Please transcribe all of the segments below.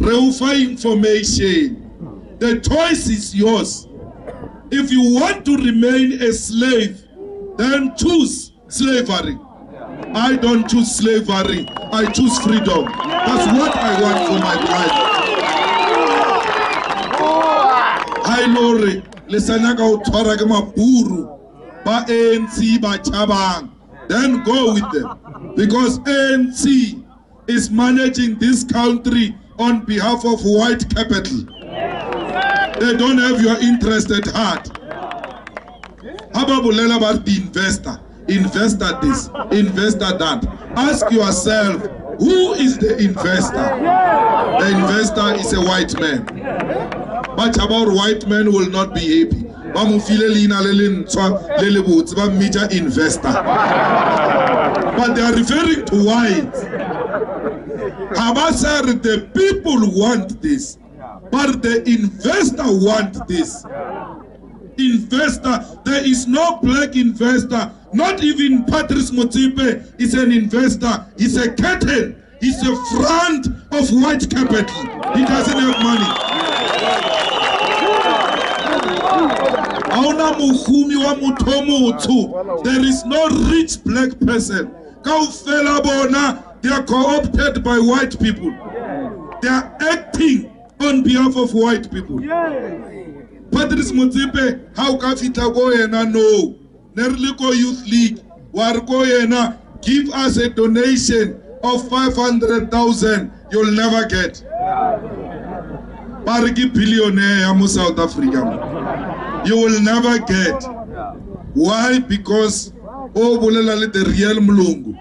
Reufa information. The choice is yours. If you want to remain a slave, then choose slavery. I don't choose slavery. I choose freedom. That's what I want for my life. Hi Lori, lesanaka utwara ke maburu ba ANC ba chabang. Then go with them, because ANC is managing this country on behalf of white capital. They don't have your interest at heart. Hababulela about the investor. Investor this, investor that. Ask yourself, who is the investor? The investor is a white man. But about white men will not be happy. Investor. But they are referring to white. Habasar, the people want this. But the investor wants this. Investor, there is no black investor. Not even Patrice Motsepe is an investor. He's a curtain. He's a front of white capital. He doesn't have money. There is no rich black person. They are co-opted by white people. They are acting on behalf of white people. Patrice Motsepe, how can go and no? Nerliko Youth League, Wargoyena, give us a donation of 500,000. You'll never get. Pariki billionaire in South Africa. You will never get. Why? Because oh, the real Mlungu.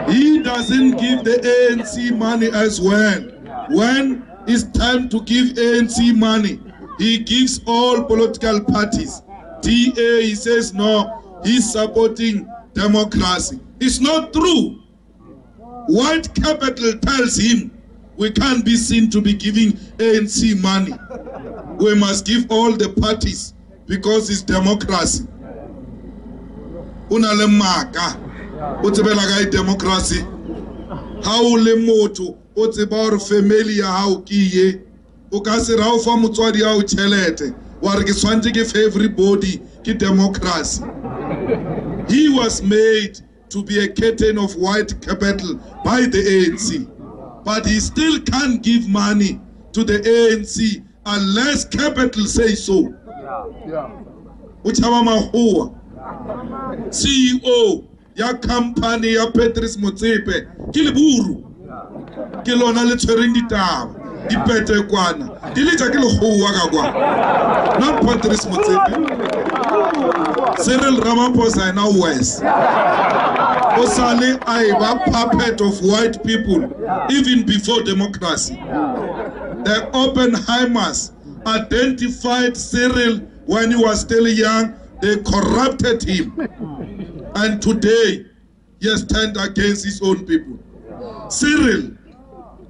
He doesn't give the ANC money as well. When it's time to give ANC money, he gives all political parties. DA, he says no, he's supporting democracy. It's not true. White capital tells him we can't be seen to be giving ANC money. We must give all the parties because it's democracy. Unale maka, utebelaga democracy. How le moto, utebar familia how kiye. Ukasi rao fa mutswadi au chelete. Wariki swanti give everybody ki democracy. He was made to be a curtain of white capital by the ANC. But he still can't give money to the ANC unless capital says so. Uchama mahua. CEO ya company ya Patrice Motsepe kiliburu. Kilona le tshwereng ditaba. Dipete kwana. Dilita kilo huwa kagwa. Not Patrice Motsepe. Cyril Ramaphosa now West. Osale Aiba, puppet of white people, even before democracy. The Oppenheimers identified Cyril when he was still young. They corrupted him. And today, he has turned against his own people. Cyril,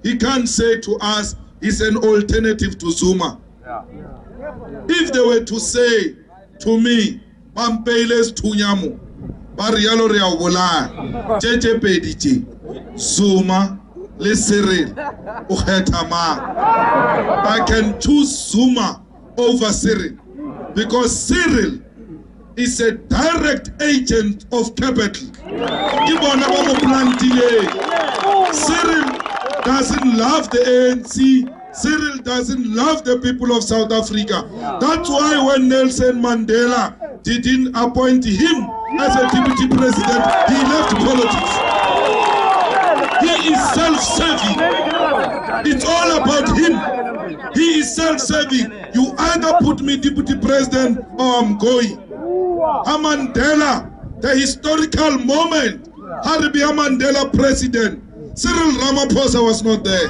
he can't say to us, he's an alternative to Zuma. If they were to say to me, Pampeles Tunyamu, Barialo Reawola, Jeje Pediji, Zuma, Le Cyril, Uhetama. I can choose Zuma over Cyril because Cyril is a direct agent of capital. Cyril doesn't love the ANC. Cyril doesn't love the people of South Africa. That's why when Nelson Mandela didn't appoint him as a deputy president, he left politics. He is self-serving. It's all about him. He is self-serving. You either put me deputy president or I'm going. Mandela, the historical moment, Harbi Mandela president, Cyril Ramaphosa was not there.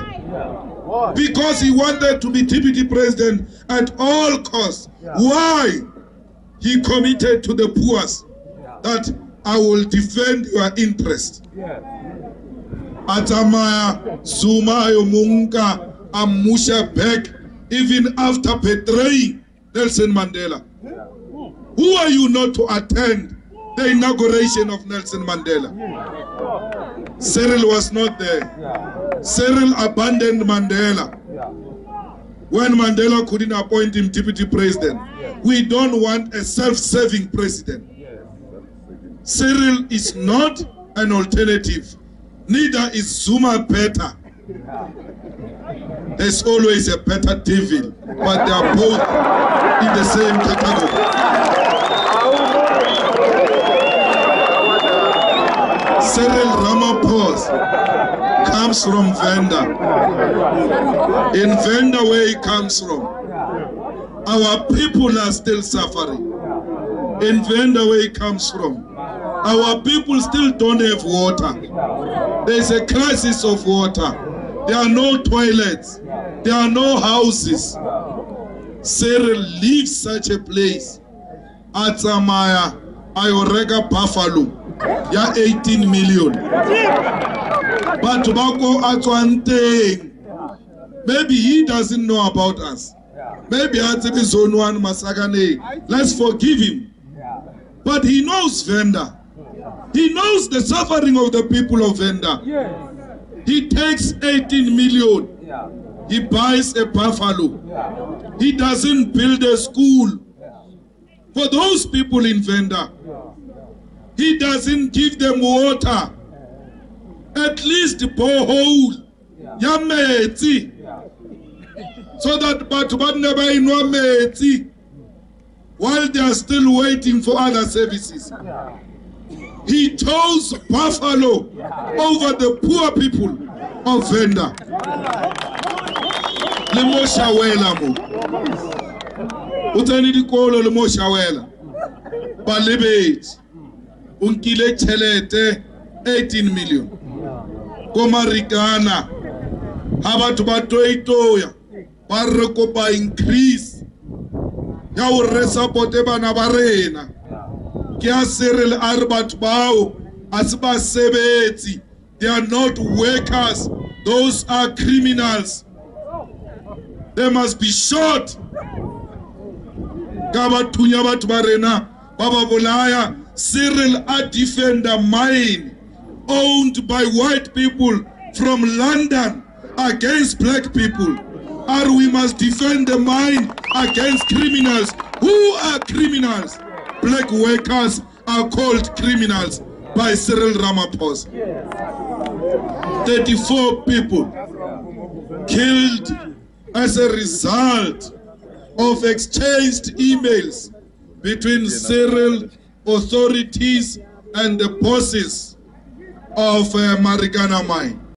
Because he wanted to be deputy president at all costs. Why? He committed to the poor that I will defend your interest. Atamaya, Zuma, Yomunga, Amusha back, even after betraying Nelson Mandela. Who are you not to attend the inauguration of Nelson Mandela? Cyril was not there. Cyril abandoned Mandela. When Mandela couldn't appoint him deputy president. We don't want a self-serving president. Cyril is not an alternative. Neither is Zuma better. There's always a better devil, but they are both in the same category. Cyril Ramaphosa comes from Venda. In Venda, where he comes from, our people are still suffering. In Venda, where he comes from, our people still don't have water. There's a crisis of water. There are no toilets. There are no houses. Cyril leaves such a place. Atsamaya, Ayorega Buffalo. Ya 18 million. But tobacco at one thing. Maybe he doesn't know about us. Maybe at zone 1 Masagane. Let's forgive him. But he knows Venda. He knows the suffering of the people of Venda. He takes 18 million. He buys a buffalo. He doesn't build a school for those people in Venda. He doesn't give them water. At least borehole. Yameti. So that while they are still waiting for other services. He chose buffalo over the poor people of Venda. Lemoshawela mo. Utani di kolo lemoshawela. Balibet. Unkile chelete 18 million. Komarikana. Habatu batoitoya. Barrekopa increase. Ya uresa pote bana barena. Kia Cyril Arbat Bao. Asba sebeti. They are not workers. Those are criminals. They must be shot. Gabatunya Batbarena. Baba Volaya. Cyril a defender mine owned by white people from London against black people. Or we must defend the mine against criminals. Who are criminals? Black workers are called criminals by Cyril Ramaphosa. 34 people killed as a result of exchanged emails between Cyril authorities and the bosses of Marikana mine.